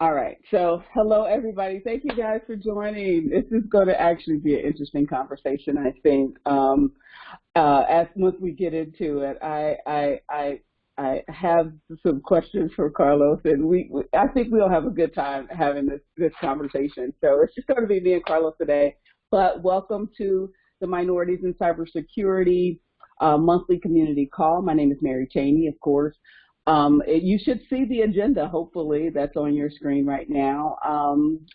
All right. So, hello, everybody. Thank you guys for joining. This is going to actually be an interesting conversation, I think. As once we get into it, I have some questions for Carlos, and I think we'll have a good time having this conversation. So it's just going to be me and Carlos today. But welcome to the Minorities in Cybersecurity monthly community call. My name is Mary Chaney, of course. You should see the agenda, hopefully, that's on your screen right now.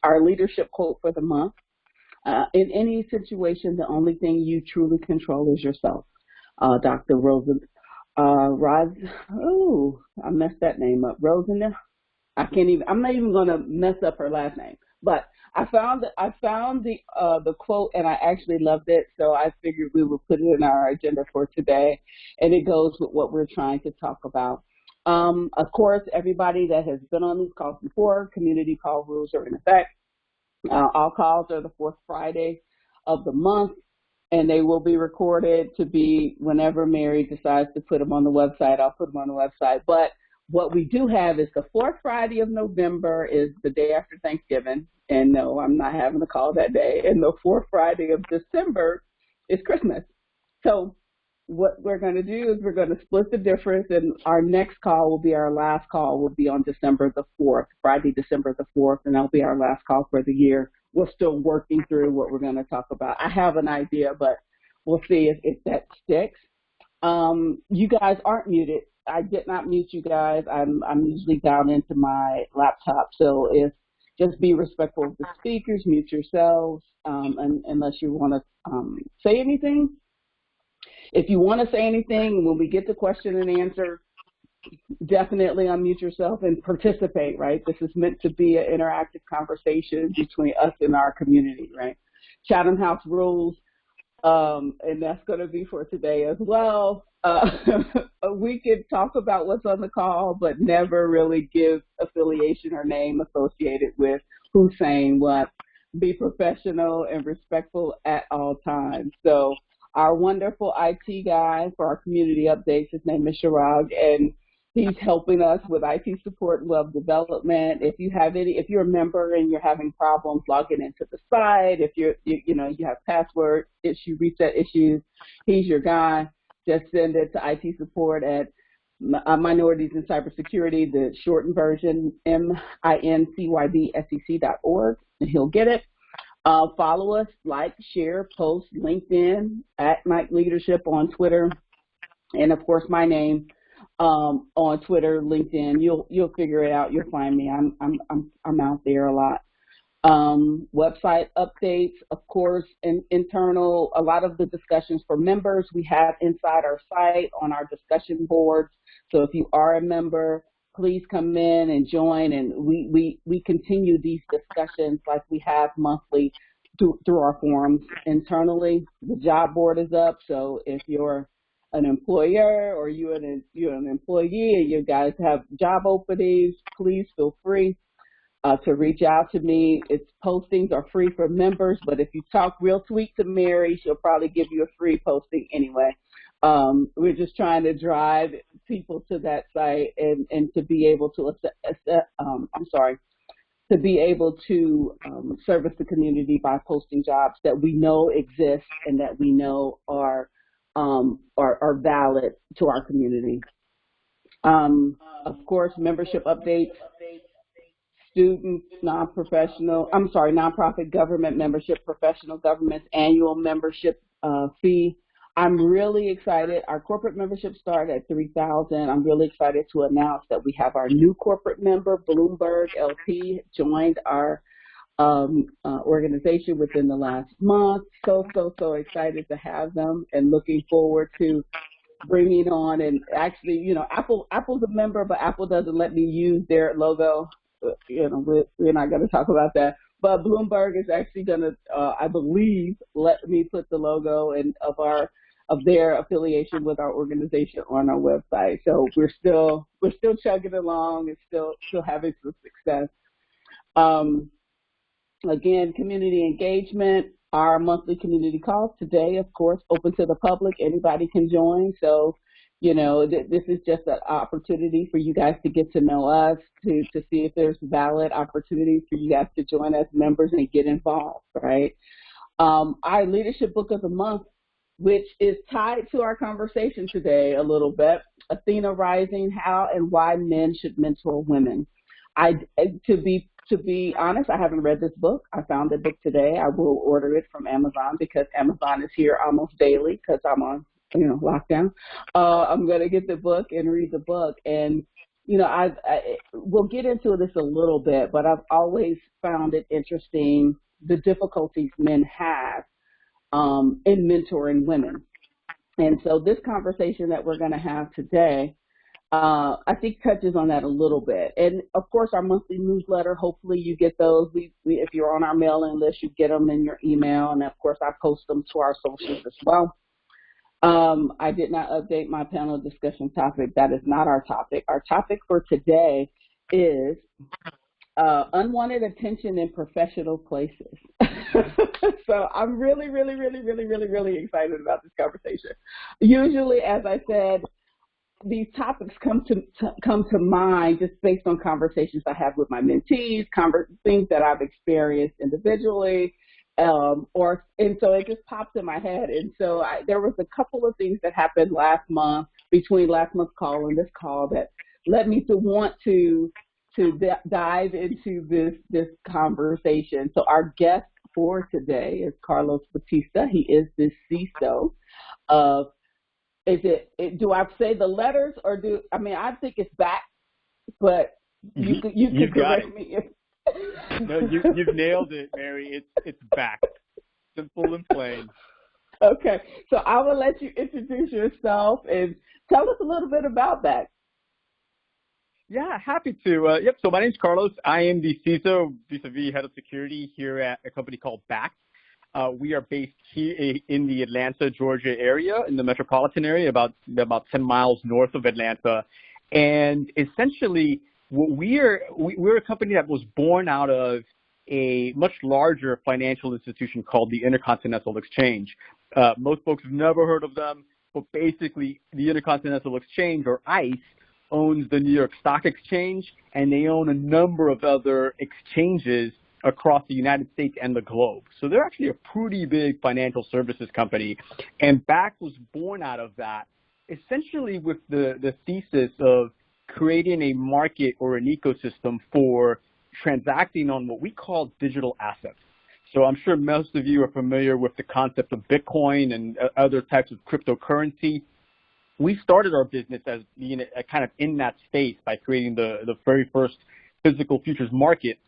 Our leadership quote for the month. In any situation, the only thing you truly control is yourself. Dr. I messed that name up. I'm not even going to mess up her last name. But I found the quote, and I actually loved it, so I figured we would put it in our agenda for today, and it goes with what we're trying to talk about. Of course, everybody that has been on these calls before, community call rules are in effect. All calls are the fourth Friday of the month, and they will be recorded to be whenever Mary decides to put them on the website. I'll put them on the website. But what we do have is the fourth Friday of November is the day after Thanksgiving, and no, I'm not having a call that day. And the fourth Friday of December is Christmas. So what we're going to do is we're going to split the difference, and our next call will be our last call will be on December the 4th, Friday, December the 4th, and that'll be our last call for the year. We're still working through what we're going to talk about. I have an idea, but we'll see if that sticks. You guys aren't muted. I did not mute you guys. I'm usually down into my laptop, so just be respectful of the speakers, mute yourselves unless you want to say anything. If you want to say anything, when we get to question and answer, definitely unmute yourself and participate, right? This is meant to be an interactive conversation between us and our community, right? Chatham House rules, and that's going to be for today as well. We can talk about what's on the call, but never really give affiliation or name associated with who's saying what. Be professional and respectful at all times. So our wonderful IT guy for our community updates, his name is Shirag, and he's helping us with IT support and web development. If you're a member and you're having problems logging into the site, if you have password issue, reset issues, he's your guy. Just send it to IT support at Minorities in Cybersecurity, the shortened version, MINCYBSEC.org, and he'll get it. Follow us, like, share, post, LinkedIn, @Mike Leadership on Twitter, and of course my name on Twitter, LinkedIn. You'll figure it out. You'll find me. I'm out there a lot. Website updates, of course, and internal. A lot of the discussions for members we have inside our site on our discussion boards. So if you are a member, please come in and join, and we continue these discussions like we have monthly through our forums internally. The job board is up, so if you're an employer or you're an employee and you guys have job openings, please feel free to reach out to me. Its postings are free for members, but if you talk real sweet to Mary, she'll probably give you a free posting anyway. We're just trying to drive people to that site and to be able to service the community by posting jobs that we know exist and that we know are valid to our community. Of course, membership updates, student, nonprofit government membership, professional government's annual membership fee. I'm really excited. Our corporate membership started at $3,000. I'm really excited to announce that we have our new corporate member, Bloomberg LP, joined our organization within the last month. So excited to have them and looking forward to bringing on. And actually, Apple's a member, but Apple doesn't let me use their logo. We're not going to talk about that. But Bloomberg is actually going to, I believe, let me put the logo of their affiliation with our organization on our website. So we're still chugging along and still having some success. Again, community engagement, our monthly community calls today, of course, open to the public. Anybody can join. So You know, this is just an opportunity for you guys to get to know us, to see if there's valid opportunities for you guys to join as members and get involved, right? Our leadership book of the month, which is tied to our conversation today a little bit, Athena Rising: How and Why Men Should Mentor Women. To be honest, I haven't read this book. I found the book today. I will order it from Amazon because Amazon is here almost daily because I'm on lockdown. I'm going to get the book and read the book. And we'll get into this a little bit, but I've always found it interesting the difficulties men have in mentoring women. And so this conversation that we're going to have today, I think touches on that a little bit. And of course, our monthly newsletter, hopefully you get those. If you're on our mailing list, you get them in your email. And of course, I post them to our socials as well. I did not update my panel discussion topic. That is not our topic. Our topic for today is unwanted attention in professional places. So I'm really, really, really, really, really, really excited about this conversation. Usually, as I said, these topics come to mind just based on conversations I have with my mentees, things that I've experienced individually, and so it just popped in my head. And so there was a couple of things that happened last month, between last month's call and this call, that led me to want to dive into this conversation. So our guest for today is Carlos Batista. He is the CISO of, do I say the letters or I think it's back, but you could correct me if. No, you've nailed it, Mary. It's back. Simple and plain. Okay. So I will let you introduce yourself and tell us a little bit about that. Yeah, happy to. So my name's Carlos. I am the CISO, vis-a-vis head of security here at a company called BACT. We are based here in the Atlanta, Georgia area, in the metropolitan area, about 10 miles north of Atlanta. And essentially, we're a company that was born out of a much larger financial institution called the Intercontinental Exchange. Most folks have never heard of them, but basically the Intercontinental Exchange, or ICE, owns the New York Stock Exchange, and they own a number of other exchanges across the United States and the globe. So they're actually a pretty big financial services company. And BACT was born out of that, essentially with the thesis of creating a market or an ecosystem for transacting on what we call digital assets. So I'm sure most of you are familiar with the concept of Bitcoin and other types of cryptocurrency. We started our business as being kind of in that space by creating the very first physical futures market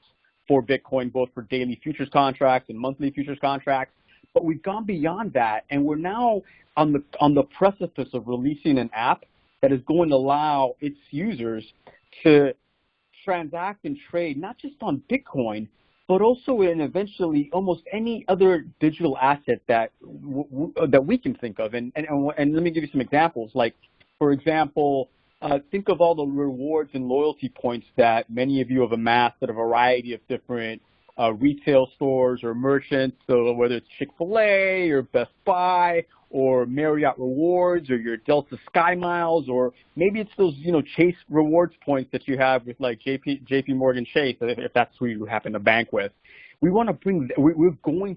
for Bitcoin, both for daily futures contracts and monthly futures contracts. But we've gone beyond that, and we're now on the precipice of releasing an app that is going to allow its users to transact and trade not just on Bitcoin, but also in eventually almost any other digital asset that we can think of. And let me give you some examples. Like, for example, think of all the rewards and loyalty points that many of you have amassed at a variety of different retail stores or merchants. So whether it's Chick-fil-A or Best Buy or Marriott Rewards or your Delta Sky Miles, or maybe it's those, Chase rewards points that you have with like JP Morgan Chase, if that's who you happen to bank with. We're going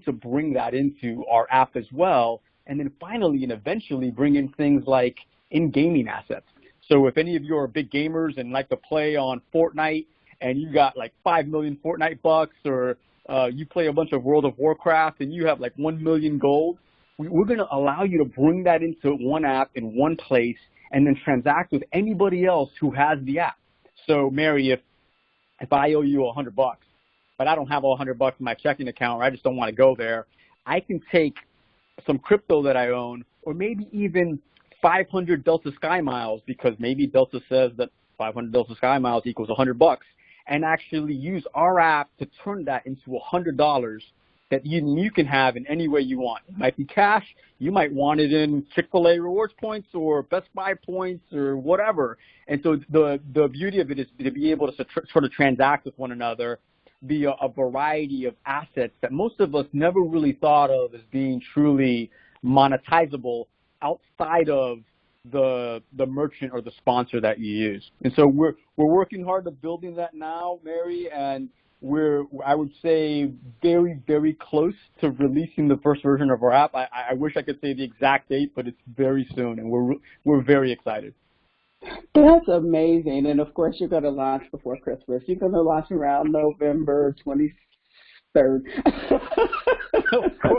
to bring that into our app as well. And then finally and eventually bring in things like in-gaming assets. So if any of you are big gamers and like to play on Fortnite and you got like 5 million Fortnite bucks, or you play a bunch of World of Warcraft and you have like 1 million gold, we're going to allow you to bring that into one app in one place and then transact with anybody else who has the app. So Mary, if I owe you $100, but I don't have $100 in my checking account, or I just don't want to go there, I can take some crypto that I own, or maybe even 500 Delta Sky Miles, because maybe Delta says that 500 Delta Sky Miles equals $100, and actually use our app to turn that into $100 that you can have in any way you want. It might be cash. You might want it in Chick-fil-A rewards points or Best Buy points or whatever. And so the beauty of it is to be able to sort of transact with one another via a variety of assets that most of us never really thought of as being truly monetizable outside of the merchant or the sponsor that you use. And so we're working hard at building that now, Mary, and I would say, very, very close to releasing the first version of our app. I wish I could say the exact date, but it's very soon, and we're very excited. That's amazing. And of course, you're going to launch before Christmas. You're going to launch around November 23rd.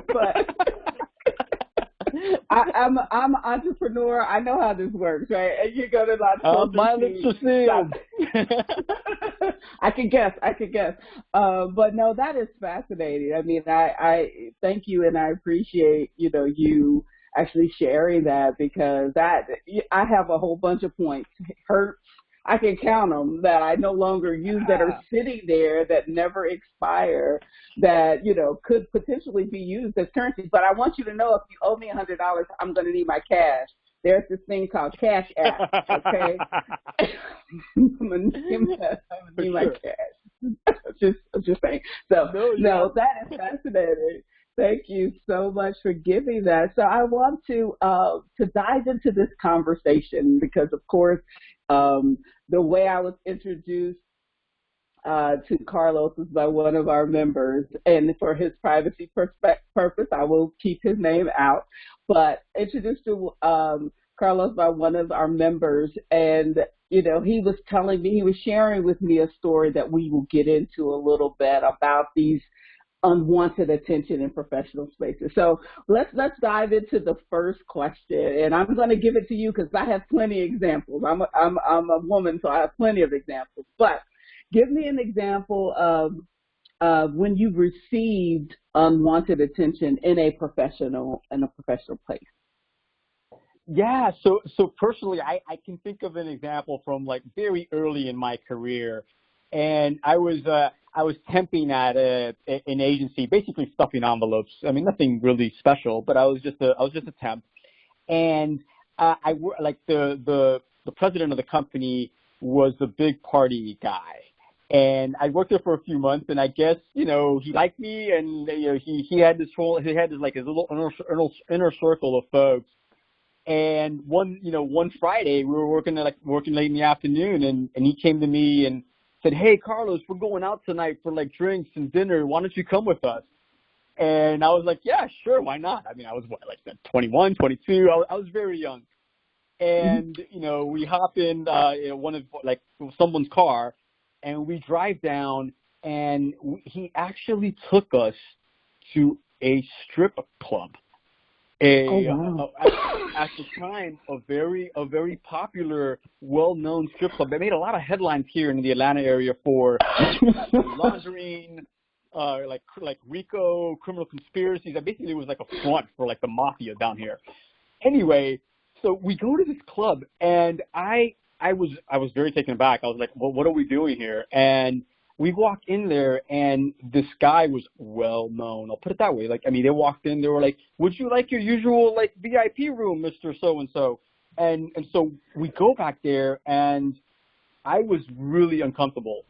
But I'm an entrepreneur. I know how this works, right? And you're going to launch. My lips are sealed. I can guess. But no, that is fascinating. I mean, I thank you, and I appreciate, you actually sharing that, because I have a whole bunch of points. Hertz, I can count them that I no longer use, that are sitting there, that never expire, that, could potentially be used as currency. But I want you to know, if you owe me $100, I'm going to need my cash. There's this thing called Cash App, okay? I'm going to need my cash. Just saying. So, no, that is fascinating. Thank you so much for giving that. So I want to dive into this conversation, because, of course, the way I was introduced to Carlos was by one of our members, and for his privacy purpose, I will keep his name out, but introduced to Carlos by one of our members, and he was sharing with me a story that we will get into a little bit about these unwanted attention in professional spaces. So let's dive into the first question, and I'm going to give it to you because I have plenty of examples. I'm a woman, so I have plenty of examples. But give me an example of when you received unwanted attention in a professional place. Yeah, so personally, I can think of an example from like very early in my career, and I was temping at an agency, basically stuffing envelopes. I mean, nothing really special, but I was just a temp, and the president of the company was the big party guy, and I worked there for a few months, and I guess he liked me, and he had his little inner circle of folks. And one Friday we were working late in the afternoon, and he came to me and said, "Hey, Carlos, we're going out tonight for like drinks and dinner. Why don't you come with us?" And I was like, "Yeah, sure, why not?" I mean, I was 21, 22. I was very young, and we hop in someone's car, and we drive down, and he actually took us to a strip club. At the time, a very popular, well-known strip club. They made a lot of headlines here in the Atlanta area for laundering, like RICO, criminal conspiracies. That basically was like a front for like the mafia down here. Anyway, so we go to this club, and I was very taken aback. I was like, "Well, what are we doing here?" And we walked in there, and this guy was well known. I'll put it that way. They walked in, they were like, "Would you like your usual VIP room, Mr. So-and-so?" And so we go back there, and I was really uncomfortable.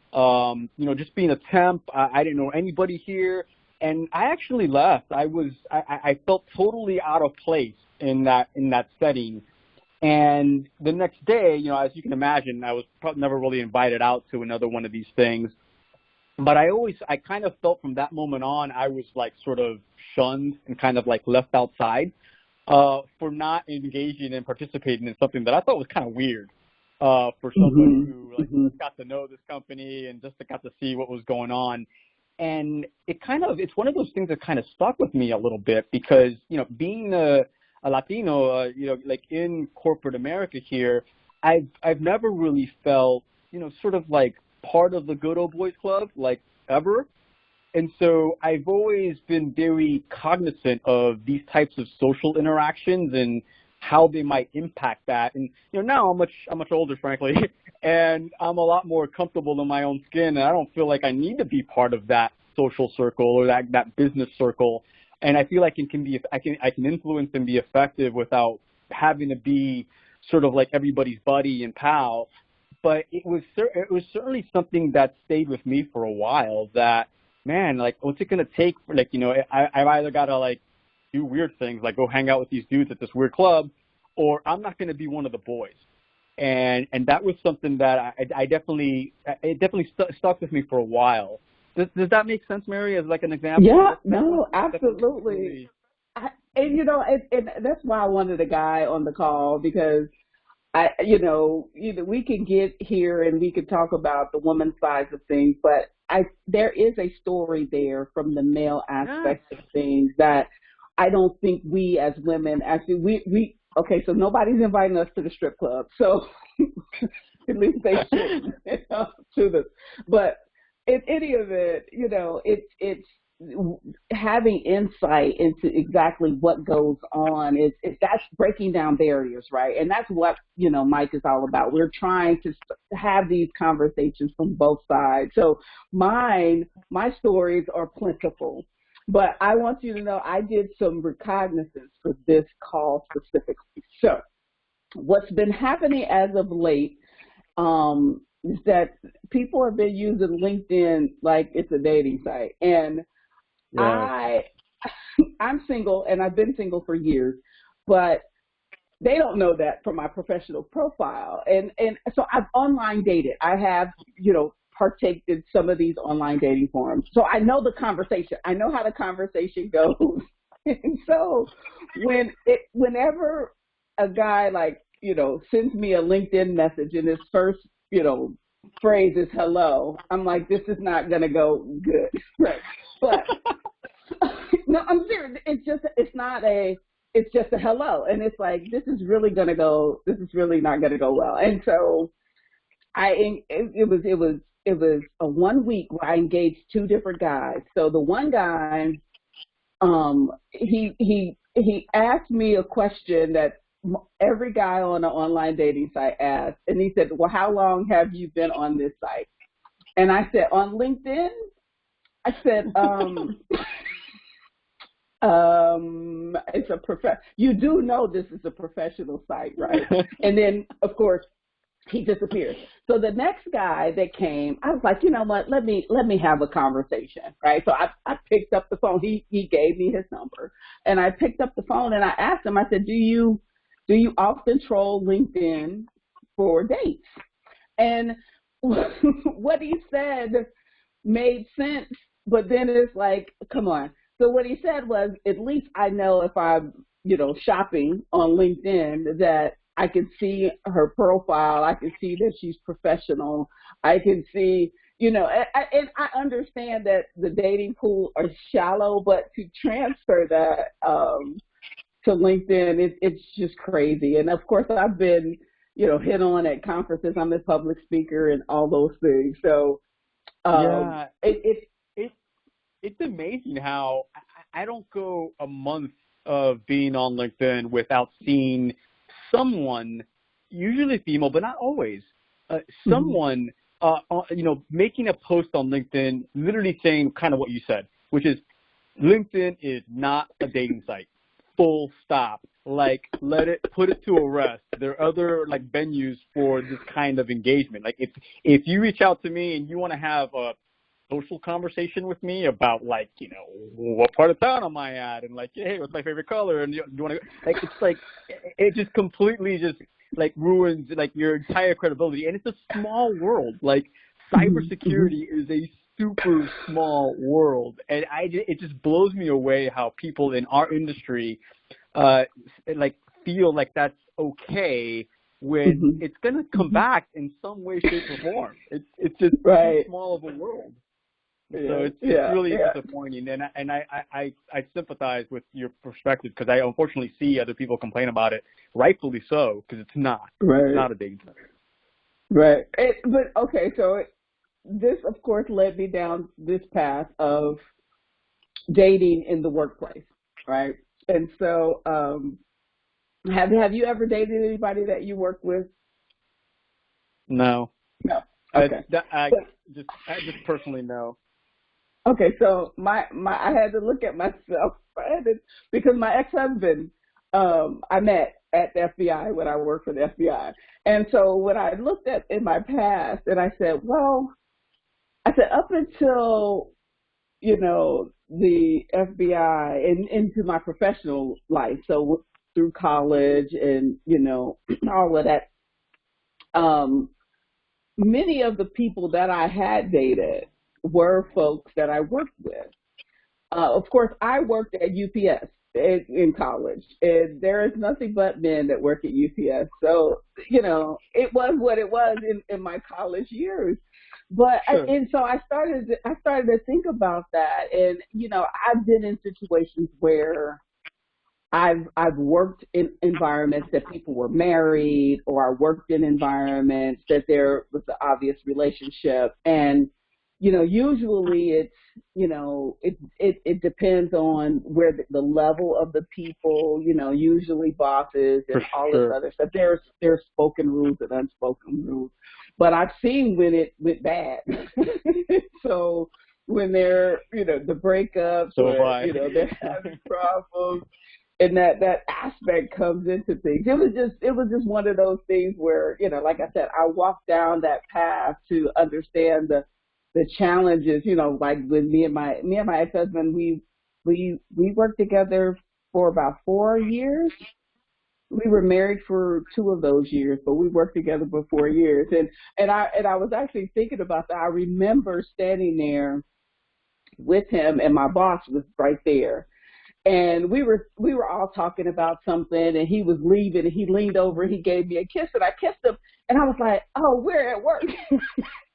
Just being a temp, I didn't know anybody here, and I actually left. I felt totally out of place in that setting. And the next day, as you can imagine, I was probably never really invited out to another one of these things. But I kind of felt from that moment on, I was like sort of shunned and kind of like left outside for not engaging and participating in something that I thought was kind of weird for somebody who got to know this company and just got to see what was going on. And it's one of those things that kind of stuck with me a little bit, because being a Latino, in corporate America here, I've never really felt sort of like part of the good old boys club, ever. And so I've always been very cognizant of these types of social interactions and how they might impact that. And now I'm much older, frankly, and I'm a lot more comfortable in my own skin, and I don't feel like I need to be part of that social circle or that business circle. And I feel like I can influence and be effective without having to be sort of like everybody's buddy and pal. But it was certainly something that stayed with me for a while. That, man, what's it gonna take for I've either gotta do weird things, like go hang out with these dudes at this weird club, or I'm not going to be one of the boys. And that was something that I definitely, it definitely stuck with me for a while. Does that make sense, Mary, as like an example? Yeah, no, absolutely. And that's why I wanted a guy on the call, because either we can get here and we can talk about the woman's side of things, but there is a story there from the male aspect of things that I don't think we as women actually, okay, so nobody's inviting us to the strip club, so at least they shouldn't, to this. But in any event, it's having insight into exactly what goes on is that's breaking down barriers, right? And that's what Mike is all about. We're trying to have these conversations from both sides. So my stories are plentiful, but I want you to know I did some recognizance for this call specifically. So what's been happening as of late is that people have been using LinkedIn like it's a dating site. And Right. I'm single, and I've been single for years, but they don't know that from my professional profile. And so I've online dated. I have, partaked in some of these online dating forums. So I know the conversation. I know how the conversation goes. And so whenever a guy sends me a LinkedIn message and his first, phrase is hello, I'm like, this is not going to go good. Right. But no, I'm serious. It's just a hello. And it's like, this is really not going to go well. And so it was a 1 week where I engaged two different guys. So the one guy, he asked me a question that every guy on an online dating site asked. And he said, well, how long have you been on this site? And I said, on LinkedIn? I said, it's you do know this is a professional site, right? And then, of course, he disappeared. So the next guy that came, I was like, you know what? Let me have a conversation, right? So I picked up the phone. He gave me his number, and I picked up the phone and I asked him. I said, do you often troll LinkedIn for dates? And what he said made sense, but then it's like, come on. So what he said was, at least I know if I'm, shopping on LinkedIn, that I can see her profile. I can see that she's professional. I can see, and I understand that the dating pool are shallow, but to transfer that to LinkedIn, it's just crazy. And of course, I've been, hit on at conferences. I'm a public speaker and all those things. So yeah, it's amazing how I don't go a month of being on LinkedIn without seeing someone, usually female, but not always, someone, making a post on LinkedIn, literally saying kind of what you said, which is LinkedIn is not a dating site. Full stop. Like, put it to a rest. There are other venues for this kind of engagement. Like, if you reach out to me and you want to have a social conversation with me about what part of town am I at, and hey, what's my favorite color, and you want to it just completely ruins your entire credibility. And it's a small world. Cybersecurity is a super small world, and it just blows me away how people in our industry feel like that's okay when it's going to come back in some way, shape, or form. It's just too small of a world. So it's really disappointing, and I sympathize with your perspective, because I unfortunately see other people complain about it, rightfully so, because it's not. Right. It's not a dating site. Right. But okay, so this of course led me down this path of dating in the workplace, right? And so, have you ever dated anybody that you work with? No. No. Okay. I just personally no. Okay, so I had to look at myself. Because my ex-husband, I met at the FBI when I worked for the FBI. And so when I looked at in my past, and I said, up until, the FBI and into my professional life. So through college and, all of that, um, many of the people that I had dated were folks that I worked with. Of course, I worked at UPS in college, and there is nothing but men that work at UPS. So, it was what it was in my college years. But Sure. and so I started to think about that, and I've been in situations where I've worked in environments that people were married, or I worked in environments that there was an obvious relationship, and usually it depends on where the level of the people, usually bosses and all this other stuff. There's spoken rules and unspoken rules, but I've seen when it went bad. So when they're the breakups, or they're having problems. And that aspect comes into things. It was just one of those things where, like I said, I walked down that path to understand the challenges, like with me and my ex-husband, we worked together for about 4 years. We were married for 2 of those years, but we worked together for 4 years. And I was actually thinking about that. I remember standing there with him, and my boss was right there. And we were all talking about something, and he was leaving, and he leaned over and he gave me a kiss, and I kissed him, and I was like, "Oh, we're at work.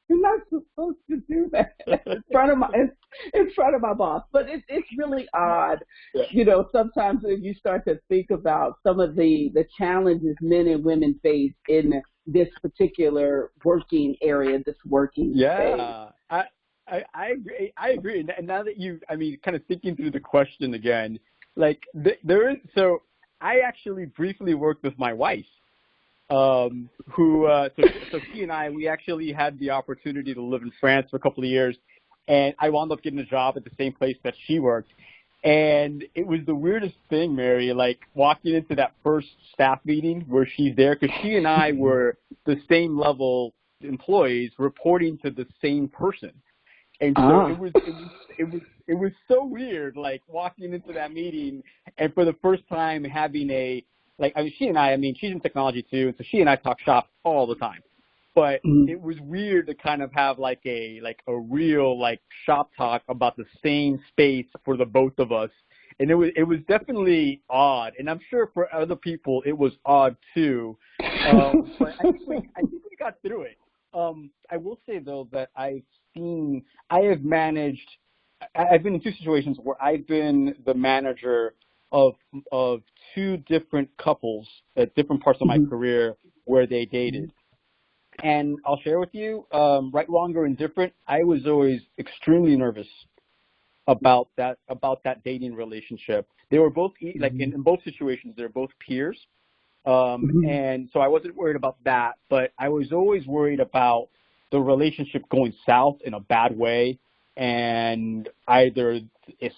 You're not supposed to do that in front of my boss." But it's really odd, sometimes when you start to think about some of the challenges men and women face in this particular working area, this working space. I agree. And now that kind of thinking through the question again, like so I actually briefly worked with my wife, so she and I, we actually had the opportunity to live in France for a couple of years, and I wound up getting a job at the same place that she worked. And it was the weirdest thing, Mary, like walking into that first staff meeting where she's there, because she and I were the same level employees reporting to the same person. And so it was so weird, like walking into that meeting and for the first time having she and I, she's in technology too, and so she and I talk shop all the time. But it was weird to kind of have a real shop talk about the same space for the both of us. And it was definitely odd, and I'm sure for other people it was odd too. But I think we got through it. I will say though that I've been in 2 situations where I've been the manager of 2 different couples at different parts of my career where they dated. And I'll share with you, right, wrong, or indifferent, I was always extremely nervous about that dating relationship. They were both in both situations, they're both peers. And so I wasn't worried about that, but I was always worried about the relationship going south in a bad way, and either it's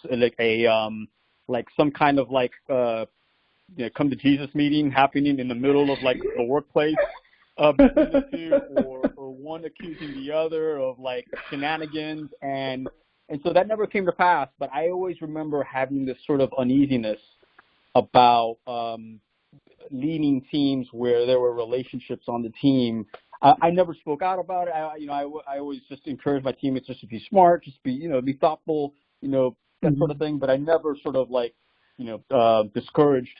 some kind of come to Jesus meeting happening in the middle of the workplace between the 2, or one accusing the other of shenanigans, and so that never came to pass. But I always remember having this sort of uneasiness about leading teams where there were relationships on the team. I never spoke out about it. I always just encouraged my teammates just to be smart, just be thoughtful, that sort of thing. But I never sort of discouraged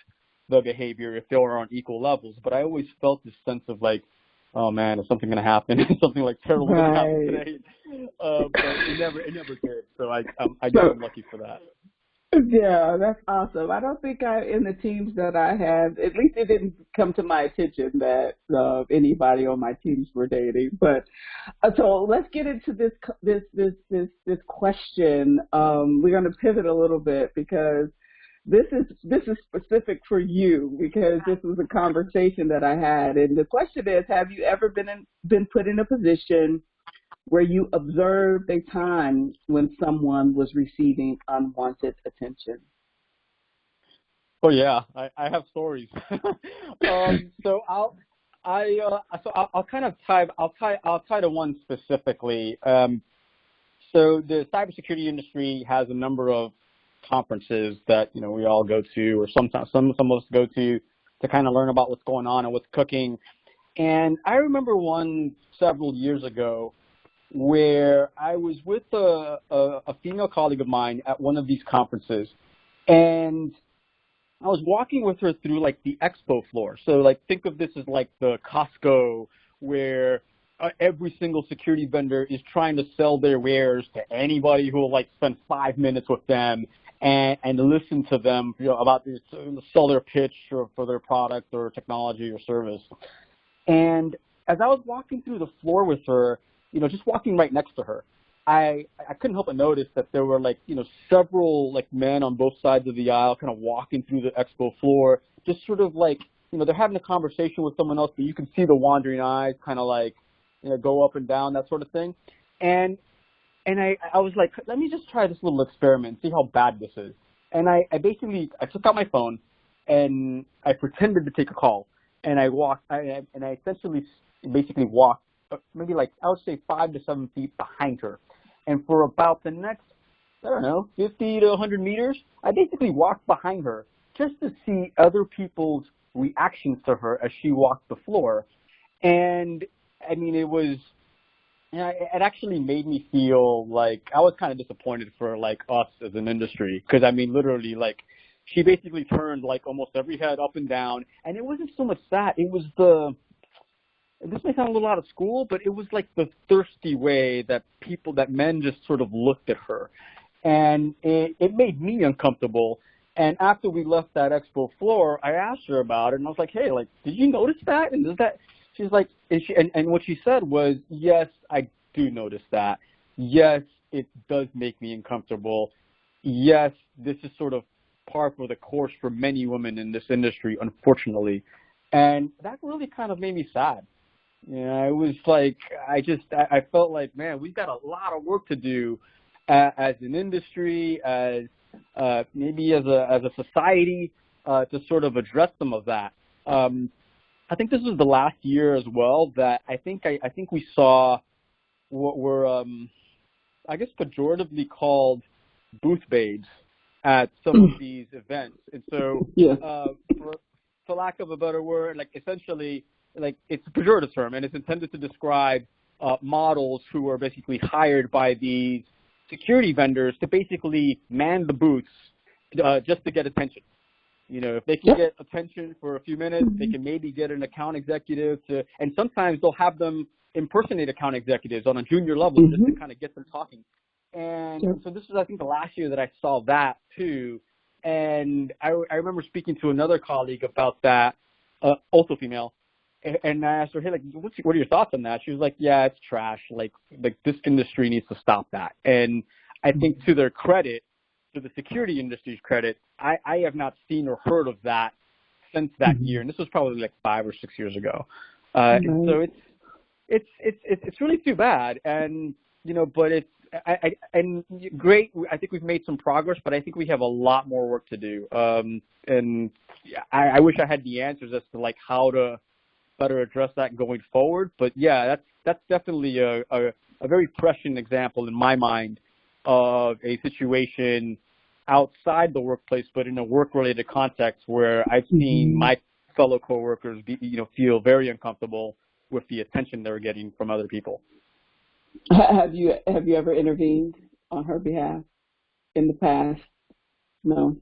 the behavior if they were on equal levels. But I always felt this sense of oh man, is something going to happen? Something terrible going to happen today. But it never did. So I guess I'm lucky for that. Yeah, that's awesome. I don't think in the teams that I had, at least it didn't come to my attention that anybody on my teams were dating. But so let's get into this question. We're going to pivot a little bit because this is specific for you, because this was a conversation that I had, and the question is: have you ever been put in a position where you observed a time when someone was receiving unwanted attention? Oh yeah, I have stories. So I'll kind of tie to one specifically. So the cybersecurity industry has a number of conferences that, we all go to, or sometimes some of us go to kind of learn about what's going on and what's cooking. And I remember one several years ago where I was with a female colleague of mine at one of these conferences, and I was walking with her through like the expo floor. So like think of this as like the Costco where every single security vendor is trying to sell their wares to anybody who will like spend 5 minutes with them and listen to them, about sell their pitch for their product or technology or service. And as I was walking through the floor with her, just walking right next to her, I couldn't help but notice that there were like, several like men on both sides of the aisle kind of walking through the expo floor, just sort of like, they're having a conversation with someone else, but you can see the wandering eyes kind of like, go up and down, that sort of thing. And I was like, let me just try this little experiment, see how bad this is. And I took out my phone and I pretended to take a call. And I essentially basically walked maybe like, I would say 5 to 7 feet behind her. And for about the next, 50 to 100 meters, I basically walked behind her just to see other people's reactions to her as she walked the floor. And I mean, it was, it actually made me feel like I was kind of disappointed for like us as an industry. Cause I mean, literally like she basically turned like almost every head up and down. And it wasn't so much that, it was this may sound a little out of school, but it was like the thirsty way that men just sort of looked at her. And it made me uncomfortable. And after we left that expo floor, I asked her about it, and I was like, hey, like, did you notice that? And she's like, and what she said was, yes, I do notice that. Yes, it does make me uncomfortable. Yes, this is sort of par for the course for many women in this industry, unfortunately. And that really kind of made me sad. It was like, I felt like, man, we've got a lot of work to do as an industry, as maybe as a society, to sort of address some of that. I think this was the last year as well that I think we saw what were, I guess, pejoratively called booth babes at some of these events. And so, yeah. For lack of a better word, like essentially, like it's a pejorative term, and it's intended to describe models who are basically hired by these security vendors to basically man the booths just to get attention. If they can get attention for a few minutes, they can maybe get an account executive and sometimes they'll have them impersonate account executives on a junior level just to kind of get them talking. And so this was, I think, the last year that I saw that too. And I remember speaking to another colleague about that, also female, and I asked her, hey, like, what are your thoughts on that? She was like, yeah, it's trash. Like this industry needs to stop that. And I think to their credit, to the security industry's credit, I have not seen or heard of that since that year. And this was probably like 5 or 6 years ago. And so it's really too bad. And, but it's, and great. I think we've made some progress, but I think we have a lot more work to do. And I wish I had the answers as to like how to better address that going forward. But yeah, that's definitely a very prescient example in my mind of a situation outside the workplace, but in a work-related context where I've seen my fellow coworkers feel very uncomfortable with the attention they're getting from other people. Have you ever intervened on her behalf in the past? No.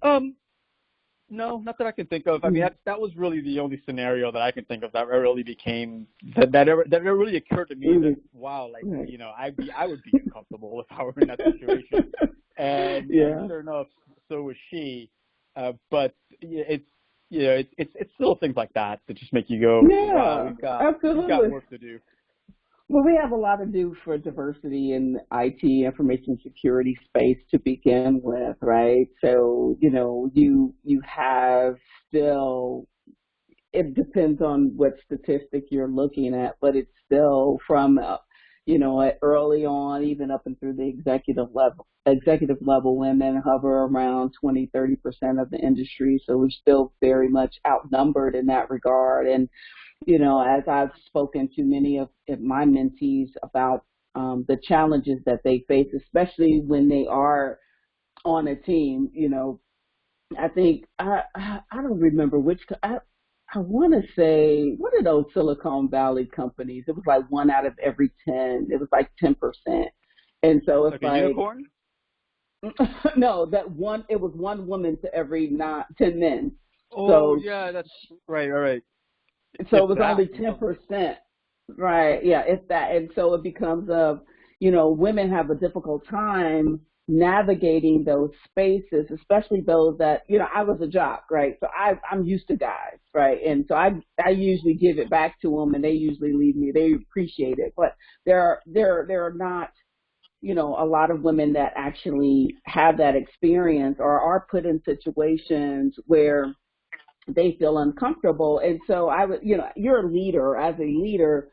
No, not that I can think of. I mean, that was really the only scenario that I can think of that really became that really occurred to me that wow, like I would be uncomfortable if I were in that situation. And sure enough, so was she. But it's still things like that just make you go, wow, we've got work to do. Well, we have a lot to do for diversity in IT, information security space to begin with, right? So, you have still, it depends on what statistic you're looking at, but it's still from, early on, even up and through the executive level, women hover around 20-30% of the industry. So we're still very much outnumbered in that regard. And as I've spoken to many of my mentees about the challenges that they face, especially when they are on a team, I think I don't remember which I want to say what are those Silicon Valley companies? It was like 1 out of every 10. It was like 10%, and so it's Like a like unicorn? no, that one. It was one woman to every 10 men. Oh, So yeah, that's right. All right. so If it was that. only 10%, right? Yeah, it's that, and so it becomes women have a difficult time navigating those spaces, especially those that I was a jock, right? So I'm used to guys, right? And so I usually give it back to them, and they usually leave me. They appreciate it, but there are not a lot of women that actually have that experience or are put in situations where they feel uncomfortable. And so I would, you're a leader. As a leader,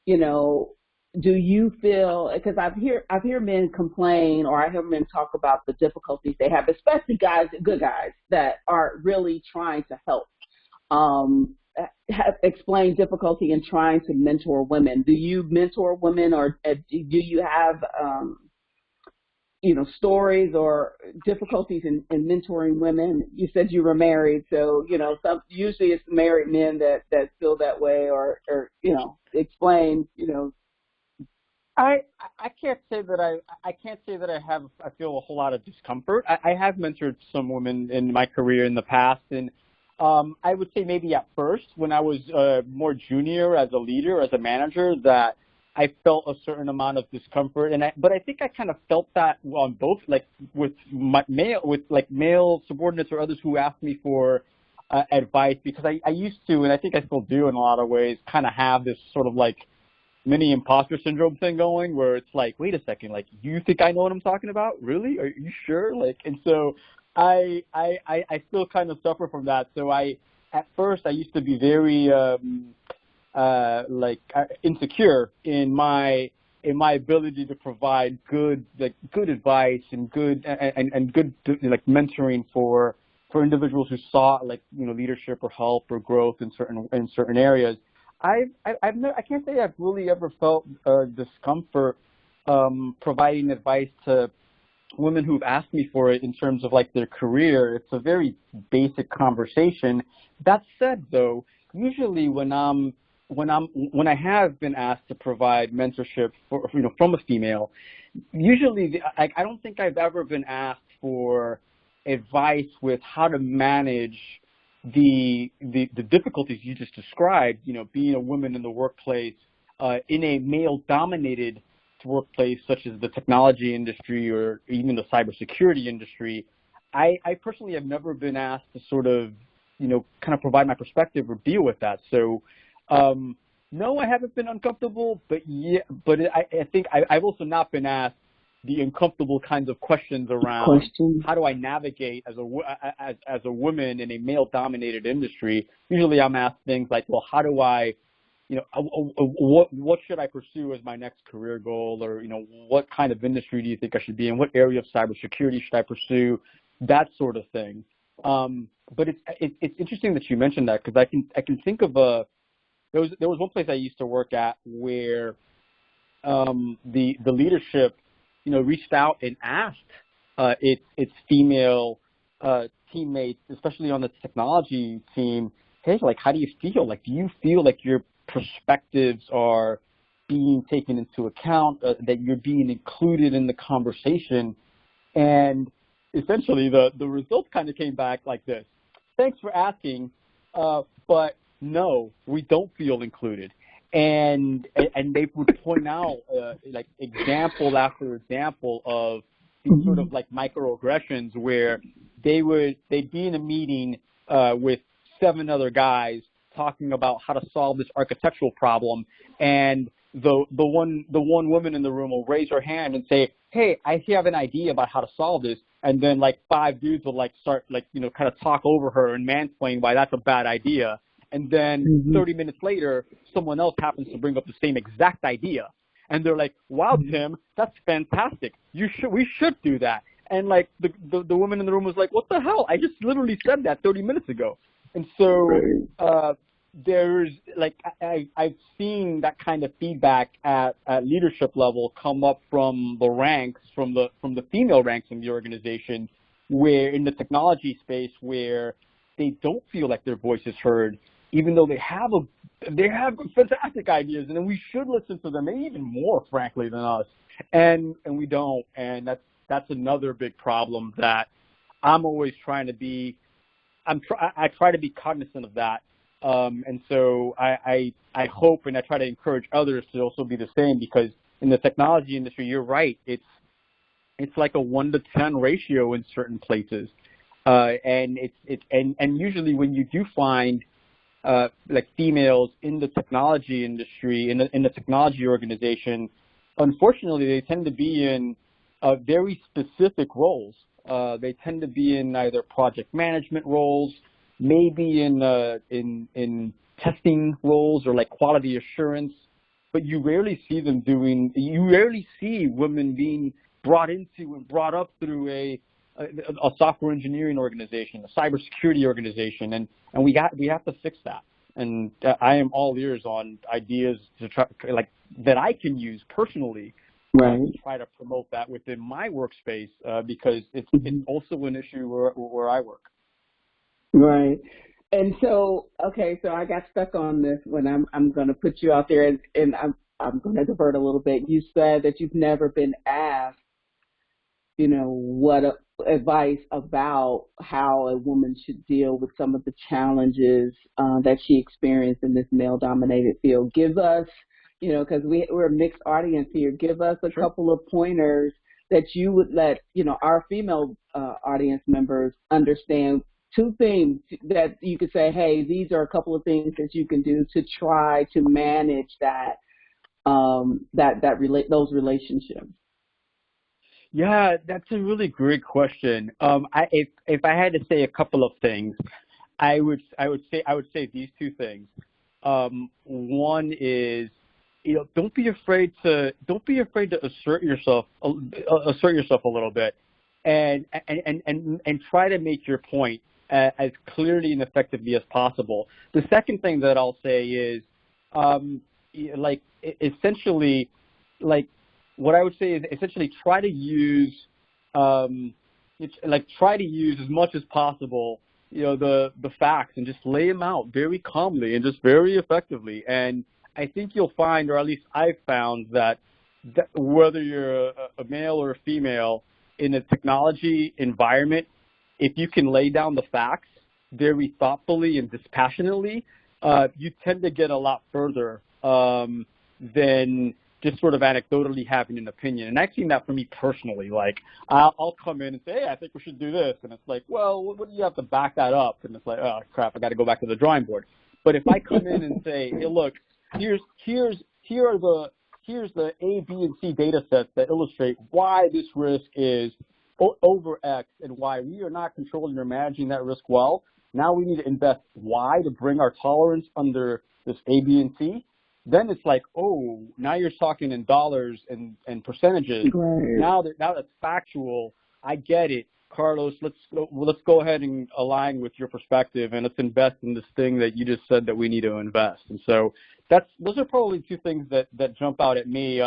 you know, do you feel, because I've heard men complain, or I hear men talk about the difficulties they have, especially guys, good guys that are really trying to help, explain difficulty in trying to mentor women. Do you mentor women, or do you have, stories or difficulties in mentoring women? You said you were married, so, usually it's married men that feel that way, or explain, I can't say that I can't say that I feel a whole lot of discomfort. I have mentored some women in my career in the past, and I would say maybe at first when I was more junior as a leader, as a manager, that I felt a certain amount of discomfort, but I think I kind of felt that on both, like with male subordinates or others who asked me for advice, because I used to, and I think I still do in a lot of ways, kind of have this sort of like mini imposter syndrome thing going, where it's like, wait a second, like, you think I know what I'm talking about? Really? Are you sure? Like, and so I still kind of suffer from that. So at first I used to be very insecure in my ability to provide good advice and good like mentoring for individuals who sought leadership or help or growth in certain areas. I can't say I've really ever felt discomfort providing advice to women who've asked me for it in terms of like their career. It's a very basic conversation. That said, though, usually when I have been asked to provide mentorship from a female, usually I don't think I've ever been asked for advice with how to manage the difficulties you just described, being a woman in the workplace, in a male-dominated workplace such as the technology industry or even the cybersecurity industry. I personally have never been asked to sort of, kind of provide my perspective or deal with that. So, no, I haven't been uncomfortable, but I think I've also not been asked the uncomfortable kinds of questions around how do I navigate as a woman in a male-dominated industry. Usually I'm asked things like, well, how do I, what should I pursue as my next career goal, or, what kind of industry do you think I should be in? What area of cybersecurity should I pursue? That sort of thing. But it's interesting that you mentioned that, because I can think of there was one place I used to work at where the leadership reached out and asked its female teammates, especially on the technology team, hey, like, how do you feel? Like, do you feel like your perspectives are being taken into account, that you're being included in the conversation? And essentially the results kind of came back like this: thanks for asking, but no, we don't feel included. And they would point out like example after example of these sort of like microaggressions, where they'd be in a meeting with 7 other guys talking about how to solve this architectural problem, and the one woman in the room will raise her hand and say, hey, I have an idea about how to solve this, and then like 5 dudes will like start like kind of talk over her and mansplain why that's a bad idea. And then 30 minutes later, someone else happens to bring up the same exact idea. And they're like, wow, Tim, that's fantastic. We should do that. And like the woman in the room was like, what the hell? I just literally said that 30 minutes ago. And so there's like I've seen that kind of feedback at leadership level come up from the ranks, from the female ranks in the organization, where in the technology space where they don't feel like their voice is heard, even though they have fantastic ideas, and we should listen to them, maybe even more, frankly, than us, and we don't, and that's another big problem that I'm always trying to be. I try to be cognizant of that, and so I hope and I try to encourage others to also be the same, because in the technology industry, you're right, it's like a 1-to-10 ratio in certain places, and and usually when you do find like females in the technology industry, in the technology organization, unfortunately they tend to be in very specific roles. They tend to be in either project management roles, maybe in testing roles or like quality assurance, but you rarely see women being brought into and brought up through a software engineering organization, a cybersecurity organization, and we have to fix that. And I am all ears on ideas to try, like, that I can use personally, right, to try to promote that within my workspace, because it's also an issue where I work. right. And so, okay, so I got stuck on this when I'm going to put you out there, and I'm going to divert a little bit. You said that you've never been asked, what advice about how a woman should deal with some of the challenges that she experienced in this male-dominated field. Give us, because we're a mixed audience here, give us a couple of pointers that you would let, our female audience members understand. 2 things that you could say, hey, these are a couple of things that you can do to try to manage those relationships. Yeah, that's a really great question. If I had to say a couple of things, I would say these 2 things. One is, don't be afraid to assert yourself a little bit, and try to make your point as clearly and effectively as possible. The second thing that I'll say is, essentially, what I would say is essentially try to use as much as possible, the facts, and just lay them out very calmly and just very effectively. And I think you'll find, or at least I've found, that whether you're a male or a female in a technology environment, if you can lay down the facts very thoughtfully and dispassionately, you tend to get a lot further than just sort of anecdotally having an opinion. And I've seen that for me personally. Like, I'll come in and say, hey, I think we should do this. And it's like, well, what do you have to back that up? And it's like, oh, crap, I got to go back to the drawing board. But if I come in and say, hey, look, here's the A, B, and C data sets that illustrate why this risk is over X and why we are not controlling or managing that risk well. Now we need to invest Y to bring our tolerance under this A, B, and C. Then it's like, oh, now you're talking in dollars and percentages. Right. Now that's factual. I get it, Carlos. Let's go ahead and align with your perspective, and let's invest in this thing that you just said that we need to invest. And so those are probably 2 things that jump out at me.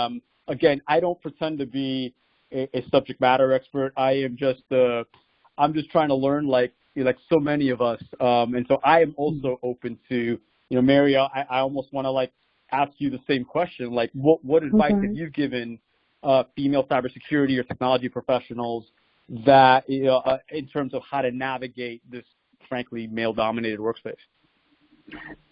Again, I don't pretend to be a subject matter expert. I'm just trying to learn, like so many of us. And so I am also open to, Mary, I almost want to ask you the same question. Like, what advice have you given female cybersecurity or technology professionals that, in terms of how to navigate this, frankly, male-dominated workspace?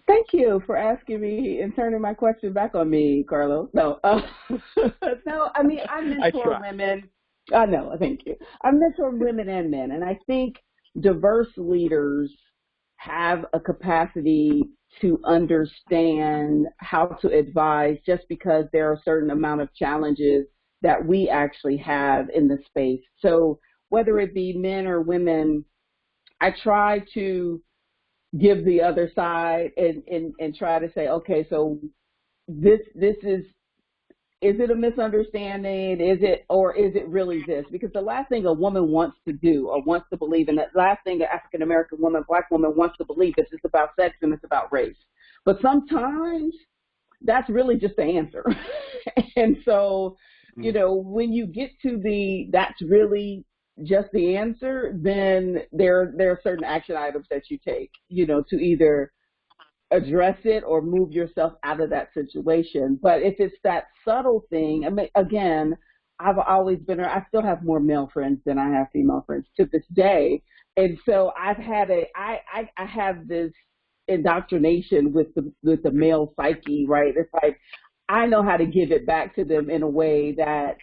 Thank you for asking me and turning my question back on me, Carlos. No, no. I mean, I mentor women. No, thank you. I mentor women and men, and I think diverse leaders have a capacity to understand how to advise, just because there are a certain amount of challenges that we actually have in the space. So whether it be men or women, I try to give the other side and try to say, okay, so this is it a misunderstanding? Is it really this? Because the last thing a woman wants to do or wants to believe, and the last thing an African American woman, Black woman wants to believe, is it's about sex and it's about race. But sometimes that's really just the answer. And so, when you get to that's really just the answer, then there are certain action items that you take, to either address it or move yourself out of that situation. But if it's that subtle thing, I mean, again, I've always been, I still have more male friends than I have female friends to this day. And so I have this indoctrination with the male psyche, right? It's like, I know how to give it back to them in a way that,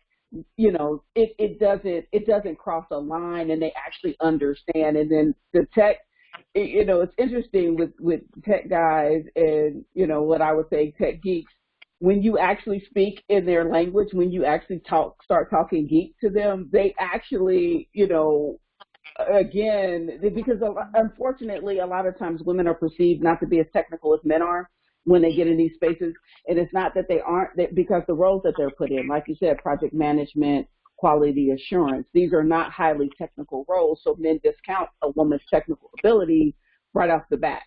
it doesn't cross a line, and they actually understand. And then the tech, it's interesting with tech guys and, what I would say tech geeks, when you actually speak in their language, when you actually start talking geek to them, they actually, again, because unfortunately, a lot of times women are perceived not to be as technical as men are when they get in these spaces. And it's not that they aren't, because the roles that they're put in, like you said, project management, quality assurance, these are not highly technical roles. So men discount a woman's technical ability right off the bat.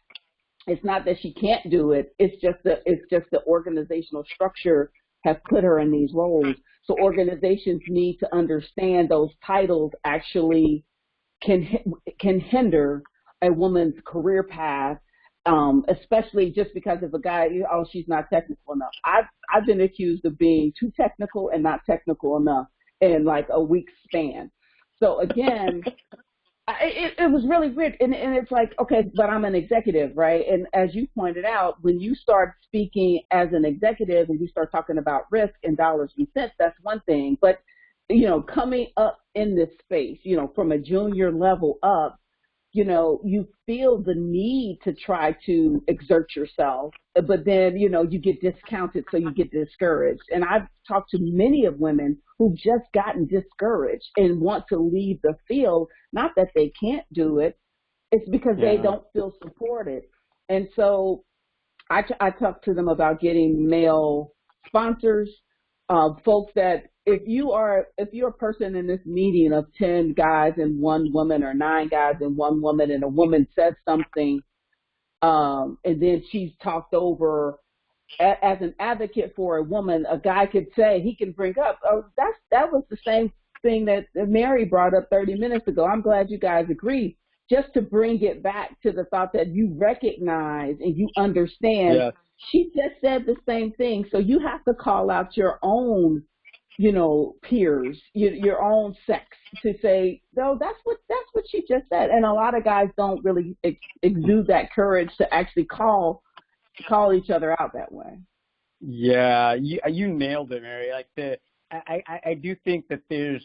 It's not that she can't do it. It's just the organizational structure has put her in these roles. So organizations need to understand those titles actually can hinder a woman's career path, especially just because of a guy, she's not technical enough. I've been accused of being too technical and not technical enough in like a week's span. So again, it was really weird. And it's like, okay, but I'm an executive, right? And as you pointed out, when you start speaking as an executive and you start talking about risk and dollars and cents, that's one thing. But, coming up in this space, from a junior level up, you feel the need to try to exert yourself, but then, you get discounted, so you get discouraged. And I've talked to many of women who've just gotten discouraged and want to leave the field. Not that they can't do it, it's because they don't feel supported. And so I talk to them about getting male sponsors, folks that, if you're a person in this meeting of 10 guys and one woman, or 9 guys and one woman, and a woman says something, and then she's talked over as an advocate for a woman, a guy could say, he can bring up, that was the same thing that Mary brought up 30 minutes ago. I'm glad you guys agree. Just to bring it back to the thought that you recognize and you understand, she just said the same thing. So you have to call out your own, peers, your own sex, to say, no, that's what she just said. And a lot of guys don't really exude that courage to actually call each other out that way. Yeah, you nailed it, Mary. Like I do think that there's,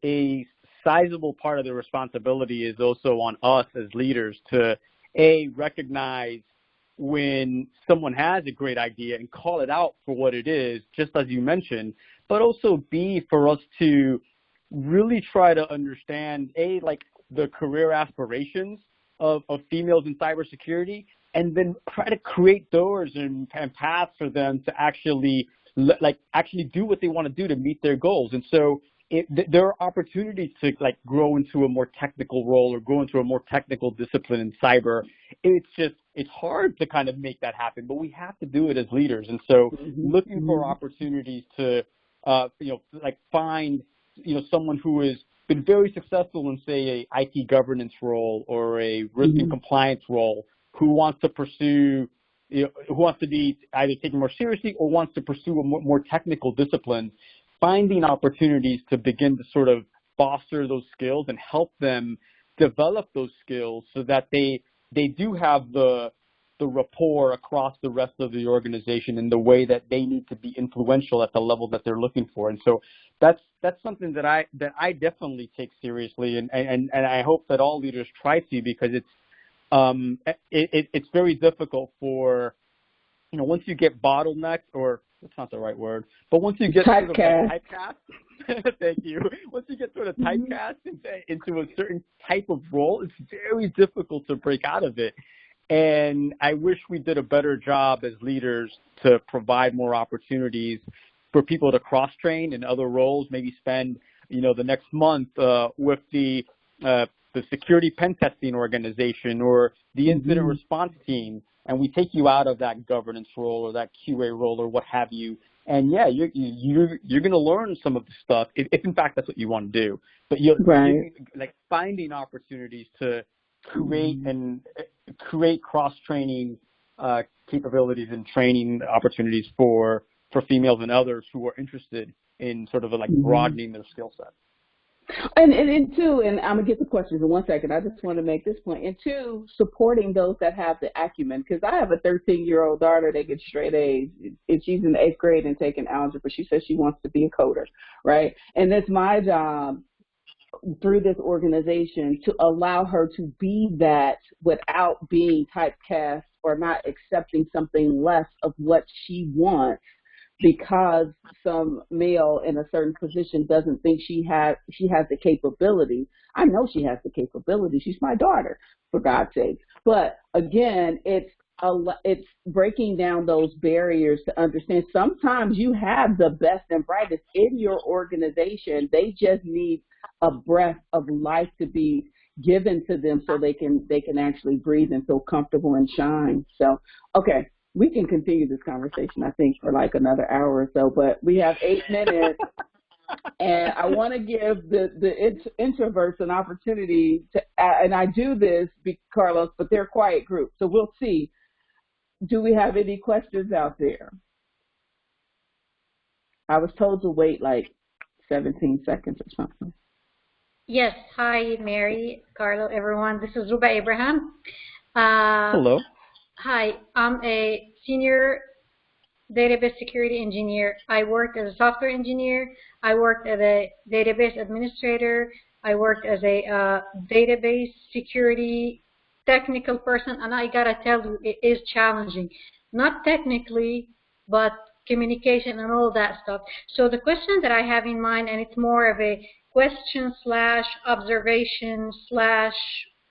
a sizable part of the responsibility is also on us as leaders to recognize when someone has a great idea and call it out for what it is, just as you mentioned, but also B, for us to really try to understand, like the career aspirations of females in cybersecurity, and then try to create doors and paths for them to actually do what they want to do to meet their goals. And so there are opportunities to grow into a more technical role or grow into a more technical discipline in cyber. It's hard to kind of make that happen, but we have to do it as leaders. And so looking for opportunities to, find, someone who has been very successful in, say, a IT governance role or a risk and compliance role, who wants to pursue, who wants to be either taken more seriously or wants to pursue a more technical discipline, finding opportunities to begin to sort of foster those skills and help them develop those skills so that they do have the rapport across the rest of the organization in the way that they need to be influential at the level that they're looking for. And so that's something that I definitely take seriously, and I hope that all leaders try to, because it's very difficult for, once you get bottlenecked, or that's not the right word, but once you get sort of typecast, thank you. Once you get sort of typecast into a certain type of role, it's very difficult to break out of it. And I wish we did a better job as leaders to provide more opportunities for people to cross-train in other roles, maybe spend, the next month with the the security pen testing organization or the incident response team, and we take you out of that governance role or that QA role or what have you. And yeah, you're going to learn some of the stuff if in fact that's what you want to do. But you're like finding opportunities to create cross training capabilities and training opportunities for females and others who are interested in sort of like broadening their skill set. And two, and I'm going to get the questions in 1 second. I just want to make this point. And two, supporting those that have the acumen. Because I have a 13-year-old daughter that gets straight A's. And she's in the 8th grade and taking algebra. She says she wants to be a coder, right? And it's my job through this organization to allow her to be that without being typecast or not accepting something less of what she wants, because some male in a certain position doesn't think she has the capability. I know she has the capability. She's my daughter, for God's sake. But again, it's breaking down those barriers to understand sometimes you have the best and brightest in your organization. They just need a breath of life to be given to them so they can actually breathe and feel comfortable and shine. So, okay. We can continue this conversation, I think, for like another hour or so, but we have 8 minutes, and I want to give the introverts an opportunity to, and I do this, Carlos, but they're a quiet group, so we'll see. Do we have any questions out there? I was told to wait like 17 seconds or something. Yes. Hi, Mary, Carlo, everyone. This is Ruba Abraham. Hello. Hi, I'm a senior database security engineer. I worked as a software engineer. I worked as a database administrator. I worked as a database security technical person, and I gotta tell you, it is challenging. Not technically, but communication and all that stuff. So the question that I have in mind, and it's more of a question / observation /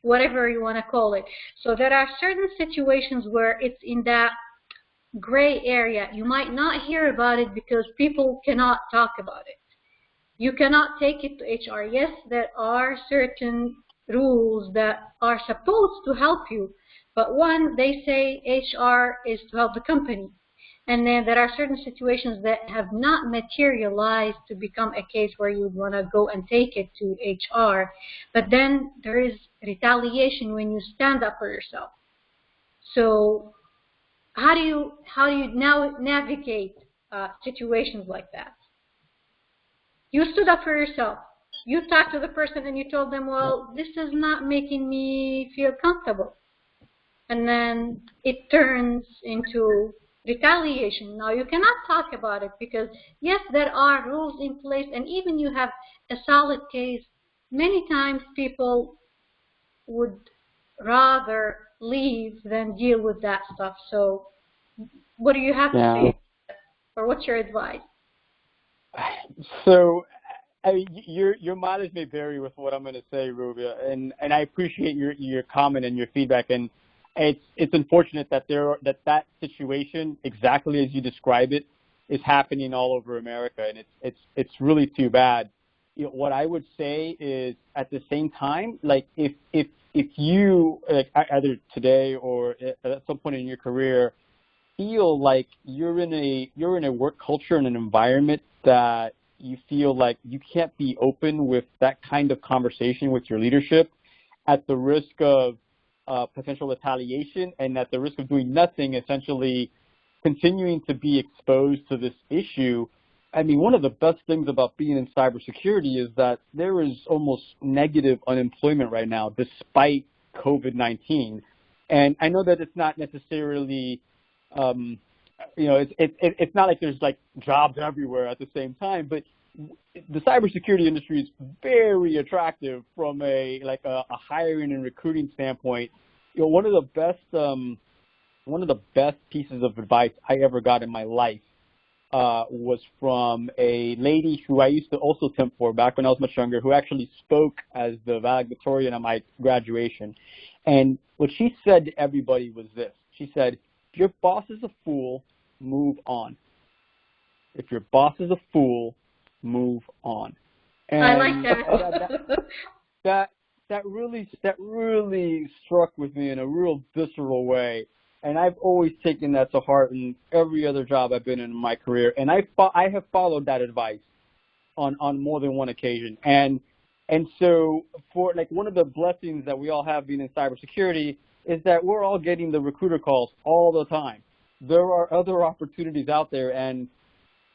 whatever you want to call it. So there are certain situations where it's in that gray area. You might not hear about it because people cannot talk about it. You cannot take it to HR. Yes, there are certain rules that are supposed to help you, but one, they say HR is to help the company. And then there are certain situations that have not materialized to become a case where you would want to go and take it to HR. But then there is retaliation when you stand up for yourself. So how do you now navigate situations like that? You stood up for yourself. You talked to the person and you told them, well, this is not making me feel comfortable. And then it turns into retaliation. Now, you cannot talk about it because, yes, there are rules in place, and even you have a solid case, many times people would rather leave than deal with that stuff. So what do you have to say, or what's your advice? So, I mean, your mileage may vary with what I'm going to say, Rubia, and I appreciate your comment and your feedback, and it's unfortunate that that situation, exactly as you describe it, is happening all over America, and it's really too bad. You know, what I would say is, at the same time, like if you, like, either today or at some point in your career, feel like you're in a work culture and an environment that you feel like you can't be open with that kind of conversation with your leadership, at the risk of potential retaliation and at the risk of doing nothing, essentially continuing to be exposed to this issue. I mean, one of the best things about being in cybersecurity is that there is almost negative unemployment right now, despite COVID-19. And I know that it's not necessarily, it's not like there's like jobs everywhere at the same time, but the cybersecurity industry is very attractive from a hiring and recruiting standpoint. You know, one of the best pieces of advice I ever got in my life was from a lady who I used to also temp for back when I was much younger, who actually spoke as the valedictorian at my graduation. And what she said to everybody was this. She said, if your boss is a fool, move on. If your boss is a fool, move on. And I like that. that really struck with me in a real visceral way. And I've always taken that to heart in every other job I've been in my career. And I have followed that advice on more than one occasion. And so for like one of the blessings that we all have being in cybersecurity is that we're all getting the recruiter calls all the time. There are other opportunities out there, and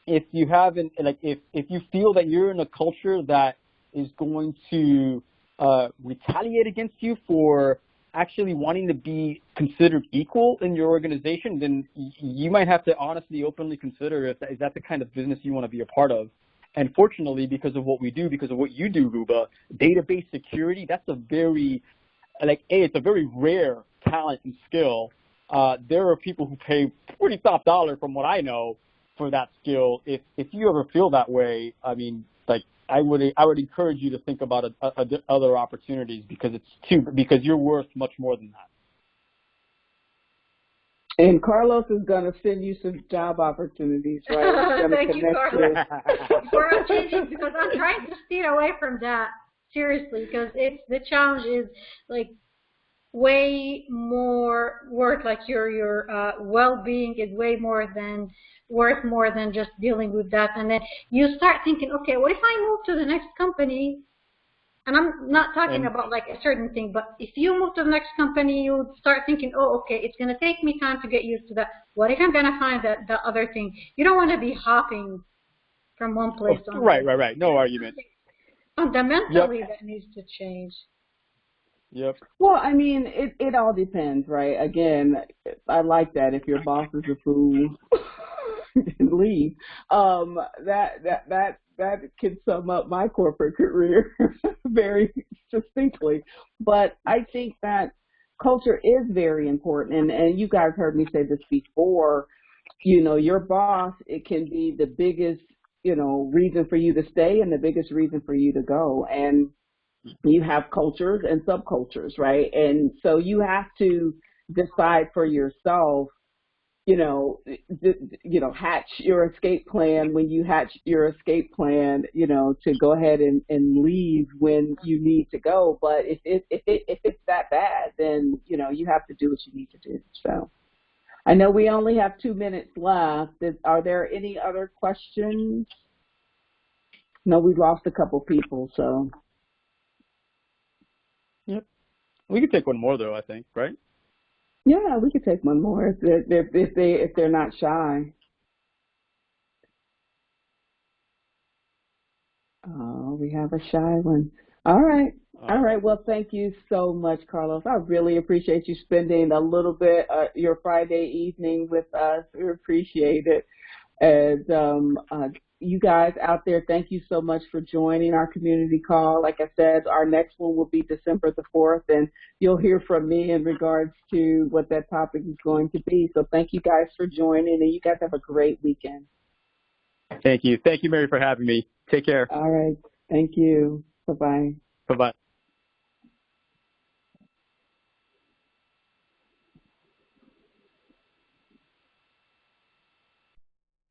if you haven't, like, if you feel that you're in a culture that is going to retaliate against you for actually wanting to be considered equal in your organization, then you might have to honestly, openly consider if is that the kind of business you want to be a part of. And fortunately, because of what we do, because of what you do, Ruba, database security, that's a very, it's a very rare talent and skill. There are people who pay pretty top dollar, from what I know, for that skill. If you ever feel that way, I mean, like, I would encourage you to think about other opportunities, because you're worth much more than that. And Carlos is going to send you some job opportunities, right? Thank you, Carlos. For I'm changing, because I'm trying to steer away from that, seriously, because the challenge is like way more work, like your well-being is way more than worth more than just dealing with that. And then you start thinking, okay, what if I move to the next company? And I'm not talking about like a certain thing, but if you move to the next company, you start thinking, oh, okay, it's going to take me time to get used to that. What if I'm going to find the other thing? You don't want to be hopping from one place to another. Right. No argument. Fundamentally, that needs to change. Yep. Well, I mean, it all depends, right? Again, I like that. If your boss is a fool, leave. That can sum up my corporate career very succinctly. But I think that culture is very important, and you guys heard me say this before. You know, your boss, it can be the biggest, reason for you to stay and the biggest reason for you to go. And you have cultures and subcultures, right? And so you have to decide for yourself, hatch your escape plan when you hatch your escape plan, to go ahead and leave when you need to go. But if it's that bad, then, you have to do what you need to do. So I know we only have 2 minutes left. Are there any other questions? No, we lost a couple people, so. Yep. We could take one more, though, I think, right? Yeah, we could take one more if they're not shy. Oh, we have a shy one. All right. Well, thank you so much, Carlos. I really appreciate you spending a little bit your Friday evening with us. We appreciate it. And you guys out there, thank you so much for joining our community call. Like I said, our next one will be December the 4th, and you'll hear from me in regards to what that topic is going to be. So thank you guys for joining, and you guys have a great weekend. Thank you. Thank you, Mary, for having me. Take care. All right. Thank you. Bye-bye. Bye-bye.